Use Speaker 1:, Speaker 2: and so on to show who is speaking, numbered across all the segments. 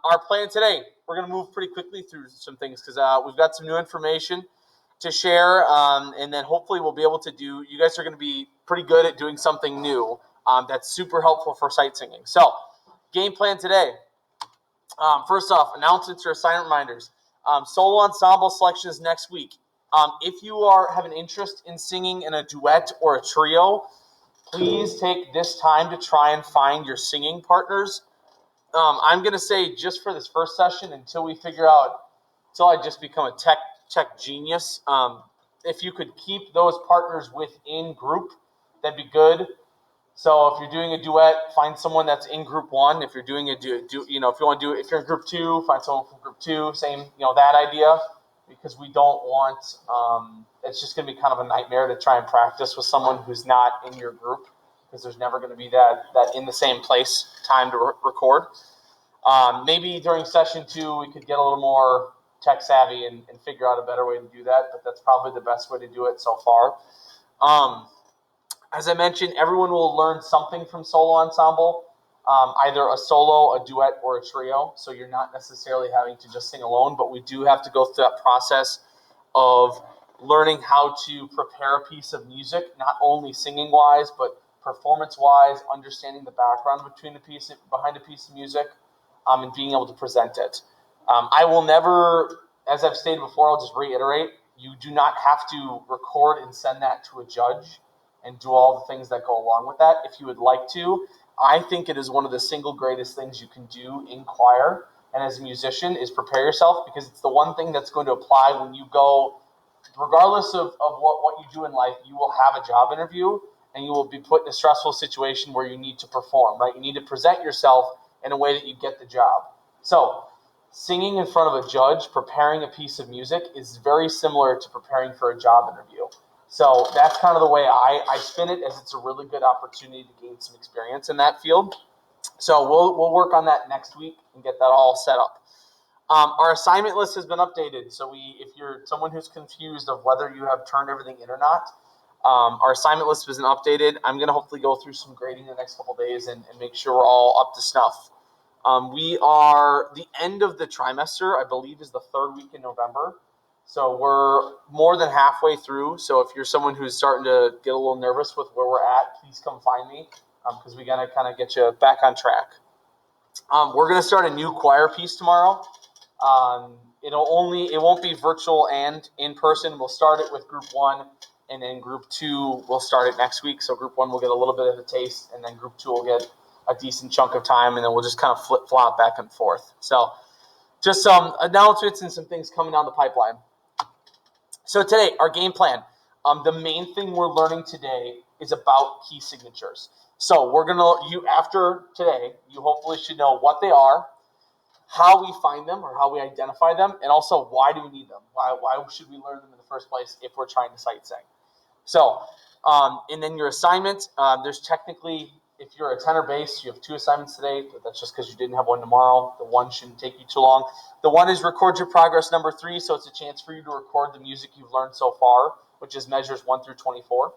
Speaker 1: Our plan today, we're going to move pretty quickly through some things because we've got some new information to share, and then hopefully we'll be able to do, you guys are going to be pretty good at doing something new that's super helpful for sight singing. So, game plan today. First off, announcements or assignment reminders. Solo ensemble selections next week. If you have an interest in singing in a duet or a trio, please take this time to try and find your singing partners. I'm going to say just for this first session, until I just become a tech genius, if you could keep those partners within group, that'd be good. So if you're doing a duet, find someone that's in group one. If you're doing if you want to do it, if you're in group two, find someone from group two. Same, that idea, because we don't want, it's just going to be kind of a nightmare to try and practice with someone who's not in your group, because there's never going to be that in the same place time to record. Maybe during session 2, we could get a little more tech savvy and figure out a better way to do that, but that's probably the best way to do it so far. As I mentioned, everyone will learn something from solo ensemble, either a solo, a duet, or a trio. So you're not necessarily having to just sing alone, but we do have to go through that process of learning how to prepare a piece of music, not only singing-wise, but performance-wise, understanding the background behind a piece of music, and being able to present it. I will never, as I've stated before, I'll just reiterate, you do not have to record and send that to a judge and do all the things that go along with that. If you would like to, I think it is one of the single greatest things you can do in choir and as a musician is prepare yourself, because it's the one thing that's going to apply when you go, regardless of what you do in life, you will have a job interview and you will be put in a stressful situation where you need to perform, right? You need to present yourself in a way that you get the job. So singing in front of a judge, preparing a piece of music is very similar to preparing for a job interview. So that's kind of the way I spin it, as it's a really good opportunity to gain some experience in that field. So we'll work on that next week and get that all set up. Our assignment list has been updated. So if you're someone who's confused of whether you have turned everything in or not, our assignment list has been updated. I'm going to hopefully go through some grading the next couple days and make sure we're all up to snuff. We are the end of the trimester, I believe, is the 3rd week in November. So we're more than halfway through. So if you're someone who's starting to get a little nervous with where we're at, please come find me, because we got to kind of get you back on track. We're going to start a new choir piece tomorrow. It won't be virtual and in person. We'll start it with group 1, and then group 2 we'll start it next week. So group 1 will get a little bit of a taste, and then group 2 will get a decent chunk of time, and then we'll just kind of flip-flop back and forth. So just some announcements and some things coming down the pipeline. So today, our game plan. The main thing we're learning today is about key signatures. So after today, you hopefully should know what they are, how we find them or how we identify them, and also why do we need them? Why should we learn them in the first place if we're trying to sight sing? So, and then your assignment, there's technically, if you're a tenor bass, you have 2 assignments today, but that's just because you didn't have one tomorrow. The one shouldn't take you too long. The one is record your progress number 3, so it's a chance for you to record the music you've learned so far, which is measures 1 through 24.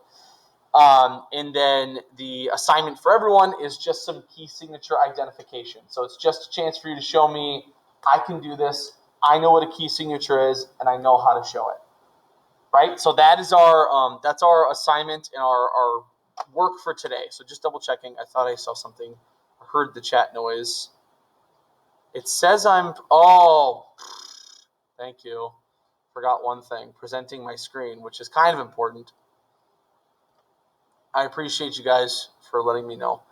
Speaker 1: And then the assignment for everyone is just some key signature identification. So it's just a chance for you to show me, I can do this, I know what a key signature is, and I know how to show it. Right? So that's our assignment and our work for today. So just double checking. I thought I saw something. I heard the chat noise. It says thank you. Forgot one thing. Presenting my screen, which is kind of important. I appreciate you guys for letting me know.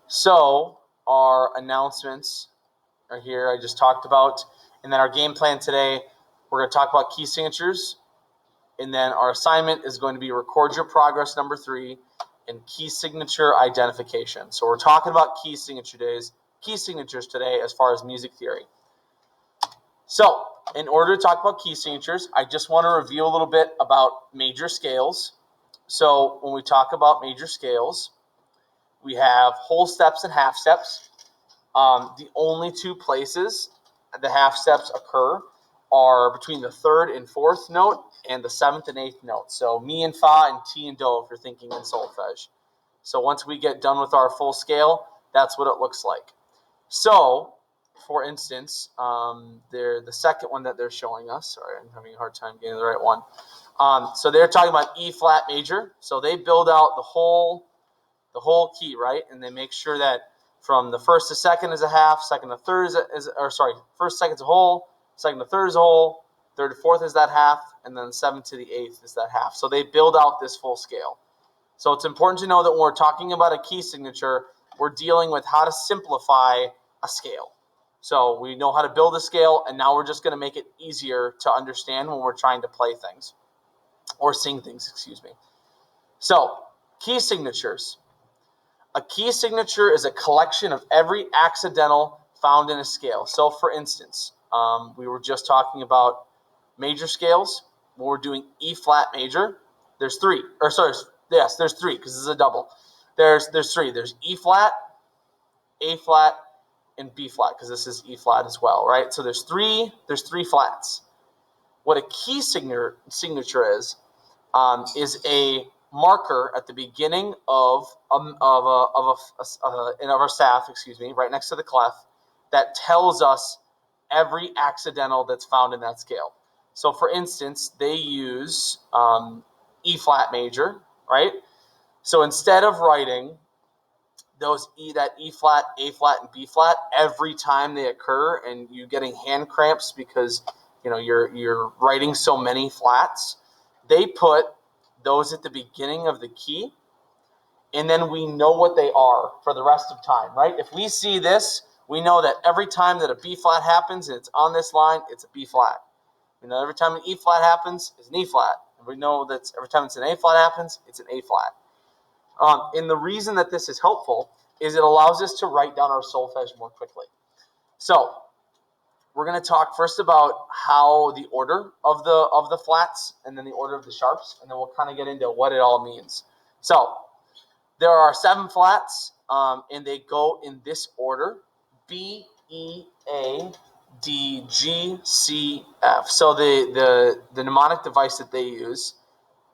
Speaker 1: So our announcements are here. I just talked about. And then our game plan today, we're going to talk about key signatures. And then our assignment is going to be record your progress number 3 and key signature identification. So we're talking about key signatures today as far as music theory. So in order to talk about key signatures, I just want to review a little bit about major scales. So when we talk about major scales, we have whole steps and half steps. The only 2 places the half steps occur are between the 3rd and 4th note and the 7th and 8th note. So mi and fa and ti and do if you're thinking in solfege. So once we get done with our full scale, that's what it looks like. So, for instance, the second one that they're showing us. Sorry, I'm having a hard time getting the right one. So they're talking about E flat major. So they build out the whole key, right? And they make sure that from the first to second is a half, second to third first second to whole, second to third is a whole, third to fourth is that half, and then seventh to the eighth is that half. So they build out this full scale. So it's important to know that when we're talking about a key signature, we're dealing with how to simplify a scale. So we know how to build a scale, and now we're just going to make it easier to understand when we're trying to play things or sing things, excuse me. So key signatures. A key signature is a collection of every accidental found in a scale. So for instance, we were just talking about major scales. When we're doing E flat major, there's three. There's three because this is a double. There's three. There's E flat, A flat, and B flat because this is E flat as well, right? So there's three flats. What a key signature is a marker at the beginning of our staff, right next to the clef, that tells us every accidental that's found in that scale. So, for instance, they use E flat major, right? So instead of writing those E flat, A flat, and B flat every time they occur, and you getting hand cramps because you're writing so many flats, they put those at the beginning of the key, and then we know what they are for the rest of time, right? If we see this, we know that every time that a B flat happens and it's on this line, it's a B flat. We know every time an E flat happens, it's an E flat. And we know that every time it's an A flat happens, it's an A flat. And the reason that this is helpful is it allows us to write down our solfege more quickly. So we're going to talk first about how the order of the flats and then the order of the sharps, and then we'll kind of get into what it all means. So there are 7 flats, and they go in this order: B, E, A, D, G, C, F. So the mnemonic device that they use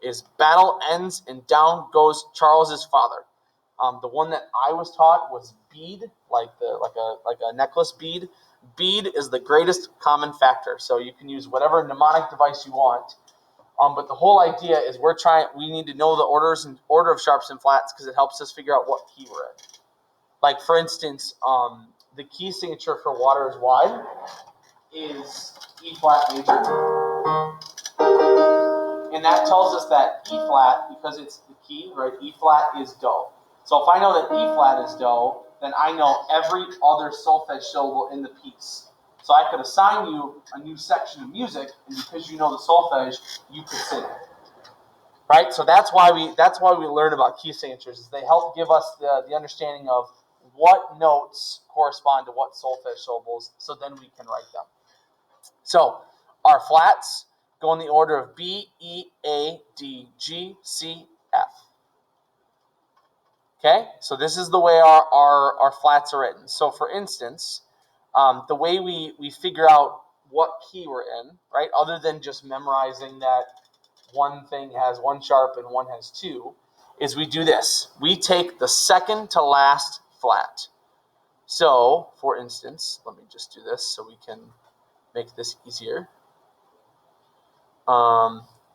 Speaker 1: is battle ends and down goes Charles's father. The one that I was taught was bead, like a necklace bead. Bead is the greatest common factor, so you can use whatever mnemonic device you want. But the whole idea is we need to know the order of sharps and flats because it helps us figure out what key we're in. Like for instance, the key signature for Water is Wide is E flat major, and that tells us that E flat, because it's the key, right? E flat is do. So if I know that E flat is do, then I know every other solfege syllable in the piece. So I could assign you a new section of music, and because you know the solfege, you could sing it. Right? So that's why we learn about key signatures, is they help give us the understanding of what notes correspond to what solfege syllables, so then we can write them. So our flats go in the order of B, E, A, D, G, C, F. Okay, so this is the way our flats are written. So for instance, the way we figure out what key we're in, right, other than just memorizing that one thing has 1 sharp and one has 2, is we do this. We take the second to last flat. So, for instance, let me just do this so we can make this easier.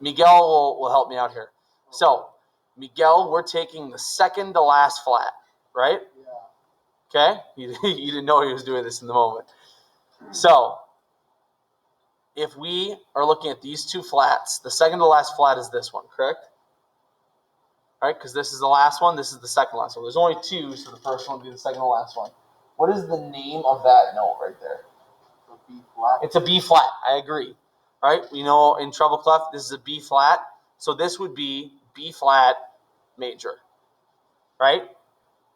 Speaker 1: Miguel will help me out here. So, Miguel, we're taking the second to last flat, right? Yeah. Okay? You didn't know he was doing this in the moment. So, if we are looking at these 2 flats, the second to last flat is this one, correct? All right, because this is the last one, this is the second last one. There's only 2, so the first one will be the second to last one. What is the name of that note right there? A B flat. It's a B flat, I agree. Right? We know in treble clef, this is a B flat. So this would be B flat major. Right?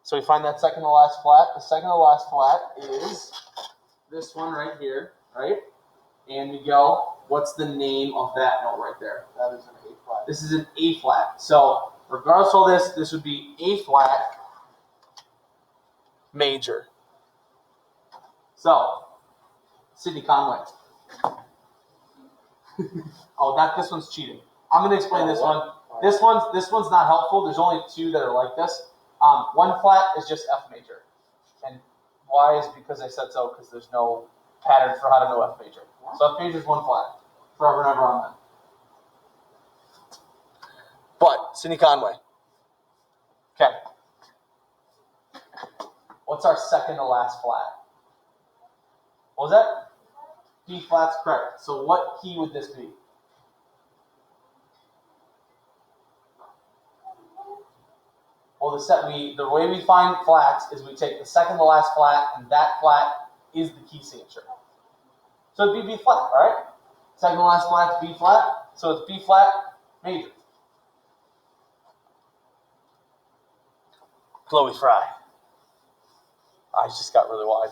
Speaker 1: So we find that second to last flat. The second to last flat is this one right here, right? And Miguel, what's the name of that note right there? That is an A flat. This is an A flat. So regardless of this, this would be A flat major. So, Sidney Conway. Oh, this one's cheating. I'm going to explain this one. This one's not helpful. There's only 2 that are like this. 1 flat is just F major, and Why is because I said so, because there's no pattern for how to know F major. So F major is one flat, forever and ever on that. But, Sidney Conway. Okay. What's our second to last flat? What was that? B flat's correct. So what key would this be? Well, the way we find flats is we take the second to last flat, and that flat is the key signature. So it'd be B flat, all right? Second to last flat is B flat, so it's B flat major. Chloe Fry. Eyes just got really wide.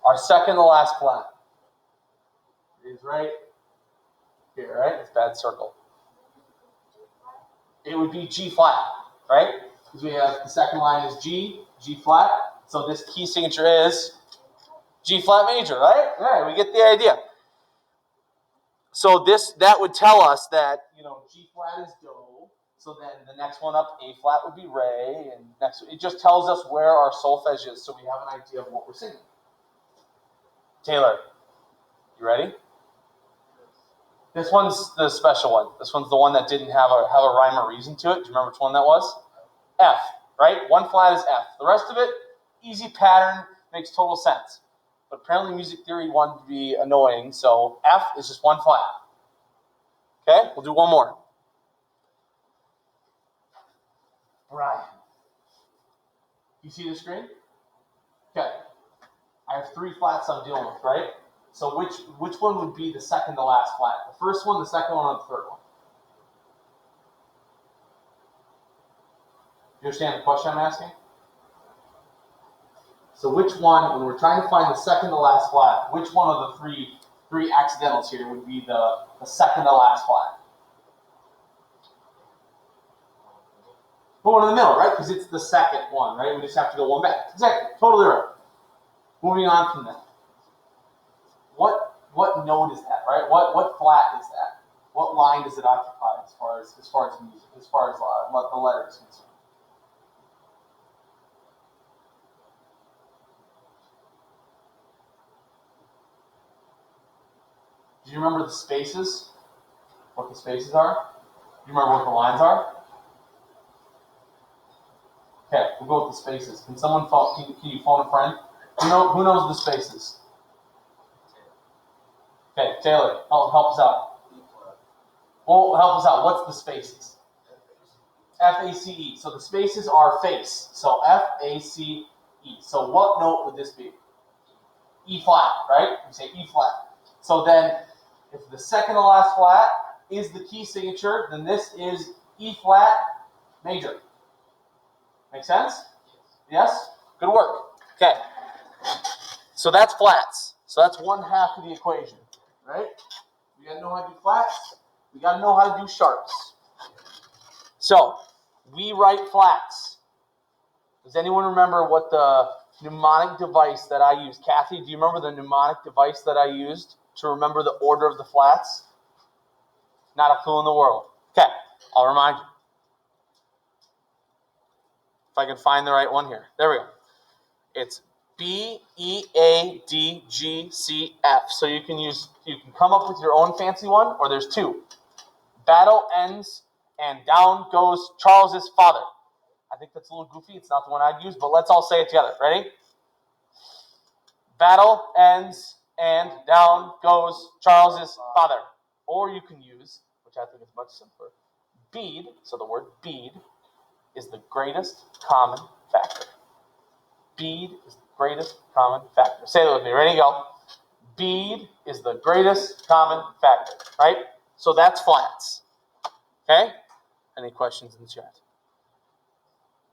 Speaker 1: Our second to last flat is right here, right? It's bad circle. It would be G flat, right? Because we have the second line is G flat. So this key signature is G flat major, right? All right, we get the idea. So that would tell us that, G flat is do. So then the next one up, A flat would be re, and it just tells us where our solfege is, so we have an idea of what we're singing. Taylor, you ready? This one's the special one. This one's the one that didn't have a rhyme or reason to it. Do you remember which one that was? F, right? One flat is F. The rest of it, easy pattern, makes total sense. But apparently music theory wanted to be annoying, so F is just one flat. Okay, we'll do one more. Brian. You see the screen? Okay. I have three flats I'm dealing with, right? So which one would be the second to last flat? The first one, the second one, or the third one? You understand the question I'm asking? So which one, when we're trying to find the second to last flat, which one of the three accidentals here would be the second to last flat? The one in the middle, right? Because it's the second one, right? We just have to go one back. Exactly. Totally right. Moving on from that. What note is that, right? What flat is that? What line does it occupy as far as music, as far as what the letter is concerned? Do you remember the spaces? What the spaces are? Do you remember what the lines are? Okay, we'll go with the spaces. Can someone phone? Can you phone a friend? Who knows the spaces? Okay, Taylor, help us out. Well, help us out. What's the spaces? F-A-C-E. So the spaces are face. So F-A-C-E. So what note would this be? E flat, right? We say E flat. So then, if the second to last flat is the key signature, then this is E flat major. Make sense? Yes? Good work. Okay. So that's flats. So that's one half of the equation, right? We gotta know how to do flats. We gotta know how to do sharps. So we write flats. Does anyone remember what the mnemonic device that I used? Kathy, do you remember the mnemonic device that I used to remember the order of the flats? Not a clue in the world. Okay, I'll remind you. If I can find the right one here. There we go. It's B, E, A, D, G, C, F. So you can come up with your own fancy one, or there's two. Battle ends and down goes Charles's father. I think that's a little goofy. It's not the one I'd use, but let's all say it together. Ready? Battle ends and down goes Charles's father. Or you can use, which I think is much simpler, bead. So the word bead is the greatest common factor. Bead is the greatest common factor. Say that with me. Ready? Go. Bead is the greatest common factor. Right? So that's flats. Okay? Any questions in the chat?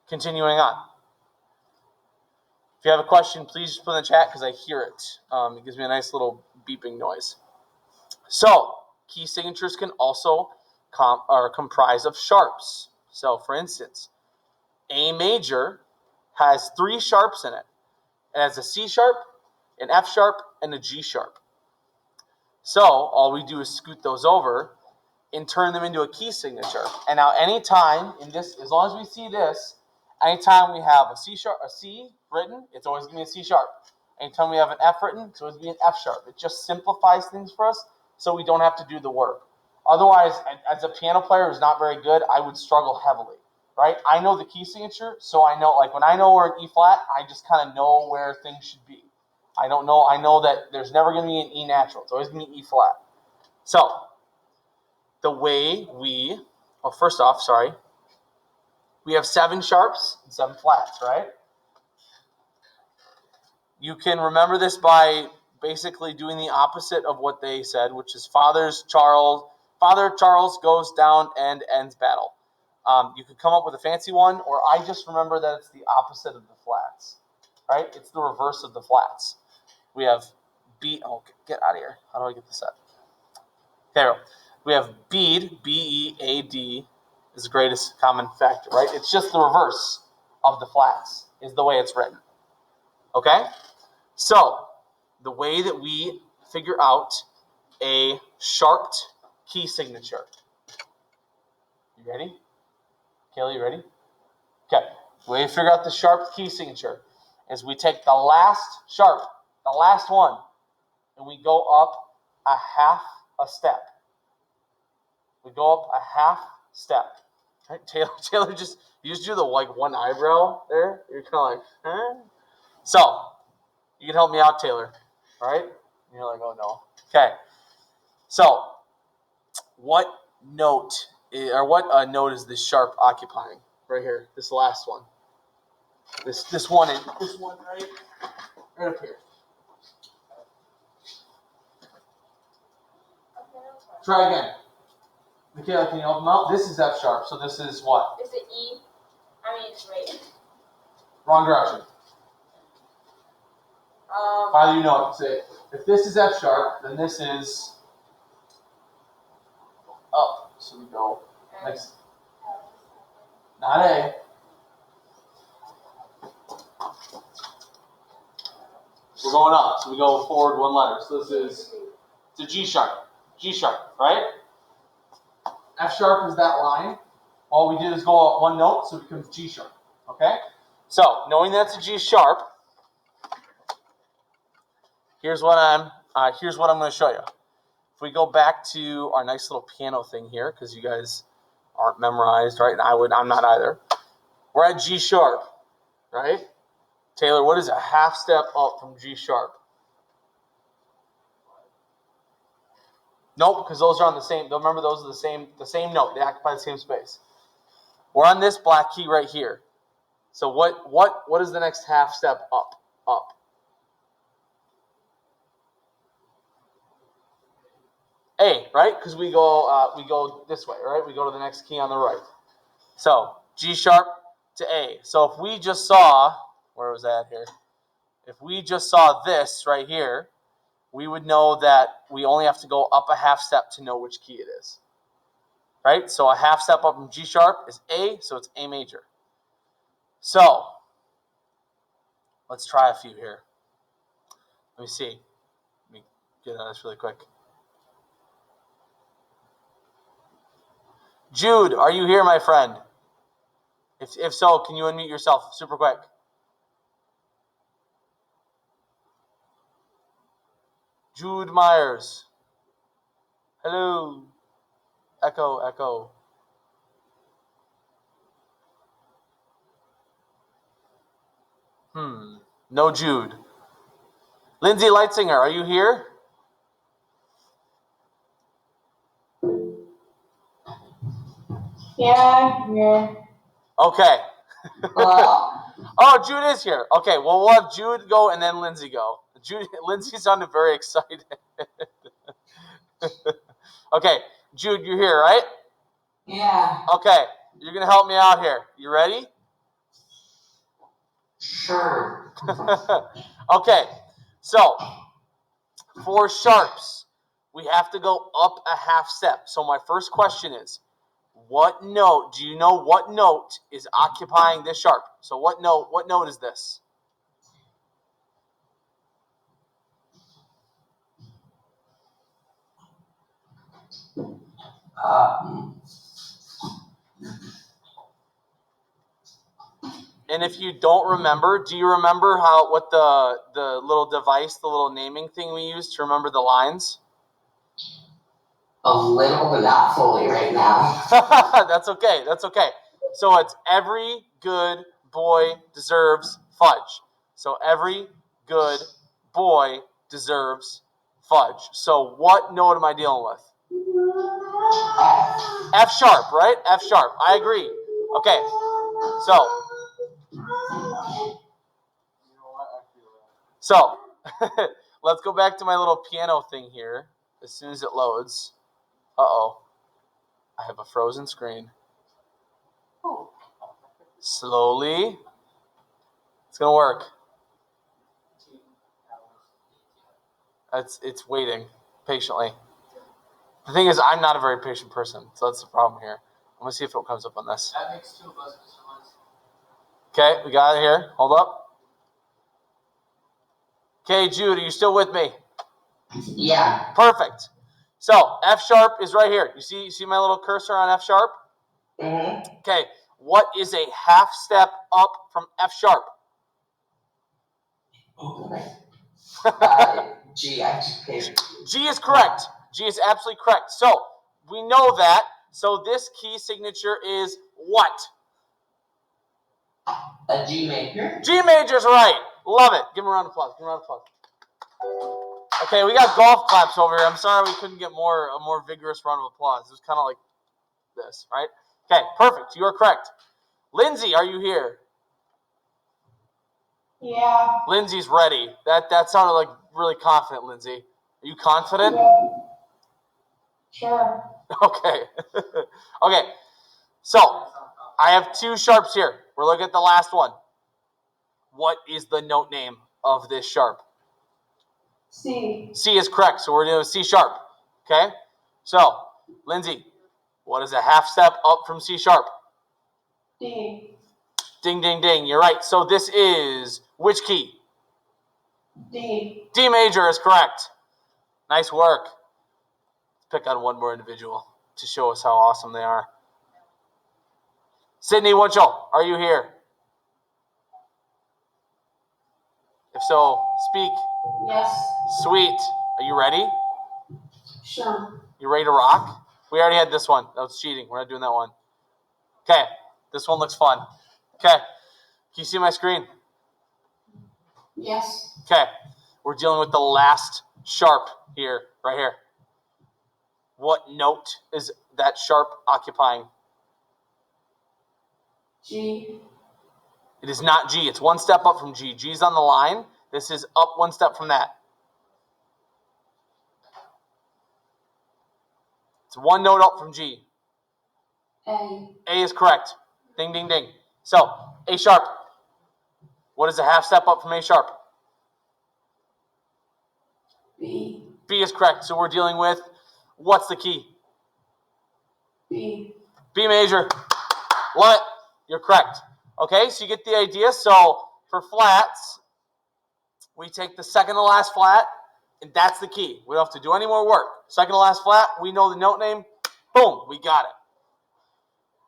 Speaker 1: Continuing on. If you have a question, please just put in the chat because I hear it. It gives me a nice little beeping noise. So, key signatures can also comprise of sharps. So, for instance, A major has 3 sharps in it. It has a C sharp, an F sharp, and a G sharp. So, all we do is scoot those over and turn them into a key signature. And now anytime in this, as long as we see this, anytime we have a C written, it's always going to be a C sharp. Anytime we have an F written, it's always going to be an F sharp. It just simplifies things for us so we don't have to do the work. Otherwise, as a piano player who's not very good, I would struggle heavily, right? I know the key signature, so I know, like when I know we're in E flat, I just kind of know where things should be. I know that there's never going to be an E natural. It's always going to be E flat. So, the way we have 7 sharps and 7 flats, right? You can remember this by basically doing the opposite of what they said, which is Father Charles goes down and ends battle. You could come up with a fancy one, or I just remember that it's the opposite of the flats, right? It's the reverse of the flats. We have B. Oh, get out of here. How do I get this up? There we go. We have bead, B-E-A-D, is the greatest common factor, right? It's just the reverse of the flats is the way it's written. Okay? So, the way that we figure out a sharped key signature. You ready? Kayla, you ready? Okay. The way we figure out the sharped key signature is we take the last sharp, the last one, and we go up a half a step. We go up a half step. Right? Taylor you just do the one eyebrow there. You're kind of like, huh? So, you can help me out, Taylor. All right? And you're like, oh no. Okay. So, what note is this sharp occupying? Right here, this last one. This one right up here. Try again. Michaela, can you help them out? This is F sharp, so this is what?
Speaker 2: Is it E? I mean, it's right.
Speaker 1: Wrong direction. Either you know it. Say, if this is F sharp, then this is up. So we go next. Not A. We're going up, so we go forward 1 letter. So this is it's a G sharp. G sharp, right? F sharp is that line. All we did is go up 1 note, so it becomes G sharp. Okay? So, knowing that's a G sharp, here's what I'm going to show you. If we go back to our nice little piano thing here, because you guys aren't memorized, right? And I'm not either. We're at G sharp, right? Taylor, what is a half step up from G sharp? Nope, because those are on the same. Remember, those are the same note. They occupy the same space. We're on this black key right here. So what is the next half step up? Up. A, right? Because we go this way, right? We go to the next key on the right. So G sharp to A. So if we just saw, where was that here? If we just saw this right here, we would know that we only have to go up a half step to know which key it is. Right? So a half step up from G sharp is A, so it's A major. So let's try a few here. Let me see. Let me get on this really quick. Jude, are you here, my friend? If so, can you unmute yourself super quick? Jude Myers. Hello. Echo, echo. No Jude. Lindsay Leitzinger, are you here?
Speaker 2: Yeah.
Speaker 1: Okay.
Speaker 2: Hello?
Speaker 1: Oh, Jude is here. Okay, well, we'll have Jude go and then Lindsay go. Lindsay sounded very excited. Okay, Jude, you're here, right?
Speaker 2: Yeah.
Speaker 1: Okay, you're going to help me out here. You ready?
Speaker 2: Sure.
Speaker 1: Okay, so for sharps, we have to go up a half step. So my first question is, do you know what note is occupying this sharp? So what note is this? And if you don't remember, do you remember what the little device, the little naming thing we used to remember the lines?
Speaker 2: A little, but not fully right now.
Speaker 1: That's okay. That's okay. So it's every good boy deserves fudge. So every good boy deserves fudge. So what note am I dealing with? F sharp, right? F sharp. I agree. Okay. So let's go back to my little piano thing here as soon as it loads. Uh-oh. I have a frozen screen. Slowly. It's going to work. It's waiting patiently. The thing is, I'm not a very patient person, so that's the problem here. I'm going to see if it comes up on this.
Speaker 3: That makes two of us, Mr. Lentz.
Speaker 1: Okay, we got it here. Hold up. Okay, Jude, are you still with me?
Speaker 2: Yeah.
Speaker 1: Perfect. So, F sharp is right here. You see my little cursor on F sharp?
Speaker 2: Mm-hmm.
Speaker 1: Okay, what is a half step up from F sharp?
Speaker 2: G,
Speaker 1: G is correct. G is absolutely correct. So, we know that. So, this key signature is what?
Speaker 2: A G major.
Speaker 1: G major is right. Love it. Give him a round of applause. Give him a round of applause. Okay, we got golf claps over here. I'm sorry we couldn't get a more vigorous round of applause. It was kind of like this, right? Okay, perfect. You are correct. Lindsay, are you here?
Speaker 2: Yeah.
Speaker 1: Lindsay's ready. That sounded like really confident, Lindsay. Are you confident?
Speaker 2: Yeah. Sure.
Speaker 1: Okay. Okay. So, I have two sharps here. We're looking at the last one. What is the note name of this sharp?
Speaker 2: C.
Speaker 1: C is correct. So, we're doing C sharp. Okay? So, Lindsay, what is a half step up from C sharp?
Speaker 2: D.
Speaker 1: Ding, ding, ding. You're right. So, this is which key?
Speaker 2: D.
Speaker 1: D major is correct. Nice work. Let's pick on one more individual to show us how awesome they are. Sydney Winchell, are you here? If so, speak.
Speaker 2: Yes.
Speaker 1: Sweet. Are you ready?
Speaker 2: Sure.
Speaker 1: You ready to rock? We already had this one. That was cheating. We're not doing that one. Okay. This one looks fun. Okay. Can you see my screen?
Speaker 2: Yes.
Speaker 1: Okay. We're dealing with the last sharp here, right here. What note is that sharp occupying?
Speaker 2: G.
Speaker 1: It is not G. It's one step up from G. G's on the line. This is up one step from that. It's one note up from G.
Speaker 2: A.
Speaker 1: A is correct. Ding, ding, ding. So, A sharp. What is a half step up from A sharp?
Speaker 2: B.
Speaker 1: B is correct. So we're dealing with, what's the key?
Speaker 2: B.
Speaker 1: B major. Love it. You're correct. Okay, so you get the idea. So for flats, we take the second to last flat, and that's the key. We don't have to do any more work. Second to last flat, we know the note name. Boom, we got it.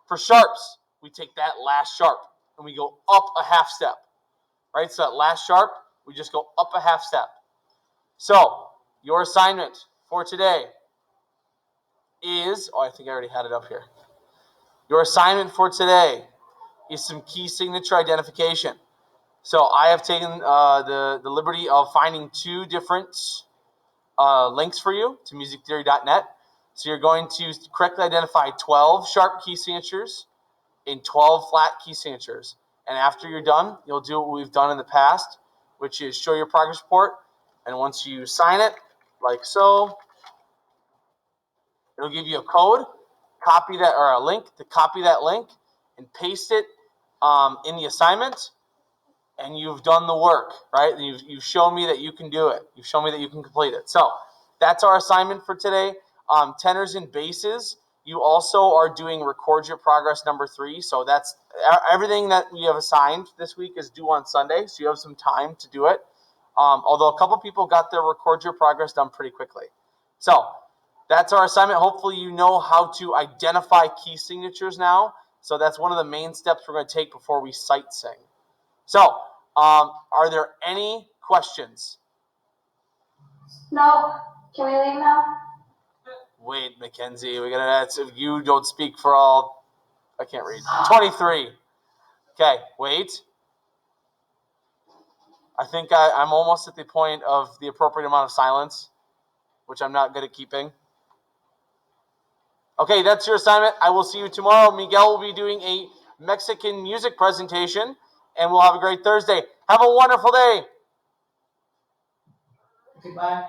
Speaker 1: For sharps, we take that last sharp, and we go up a half step. Right, so that last sharp, we just go up a half step. So your assignment for today is, I think I already had it up here. Your assignment for today is some key signature identification. So I have taken the liberty of finding two different links for you to musictheory.net. So you're going to correctly identify 12 sharp key signatures and 12 flat key signatures. And after you're done, you'll do what we've done in the past, which is show your progress report. And once you sign it, like so, it'll give you a code, copy that, or a link to copy that link and paste it in the assignment, and you've done the work, right? And you've shown me that you can do it. You've shown me that you can complete it. So that's our assignment for today. Tenors and basses. You also are doing record your progress number 3. So that's everything that we have assigned this week is due on Sunday. So you have some time to do it. Although a couple people got their record your progress done pretty quickly. So that's our assignment. Hopefully you know how to identify key signatures now. So that's one of the main steps we're going to take before we sight sing. So, are there any questions?
Speaker 3: No. Can we leave now?
Speaker 1: Wait, Mackenzie, we gotta. If you don't speak for all, I can't read. 23. Okay, wait. I think I'm almost at the point of the appropriate amount of silence, which I'm not good at keeping. Okay, that's your assignment. I will see you tomorrow. Miguel will be doing a Mexican music presentation, and we'll have a great Thursday. Have a wonderful day.
Speaker 2: Goodbye.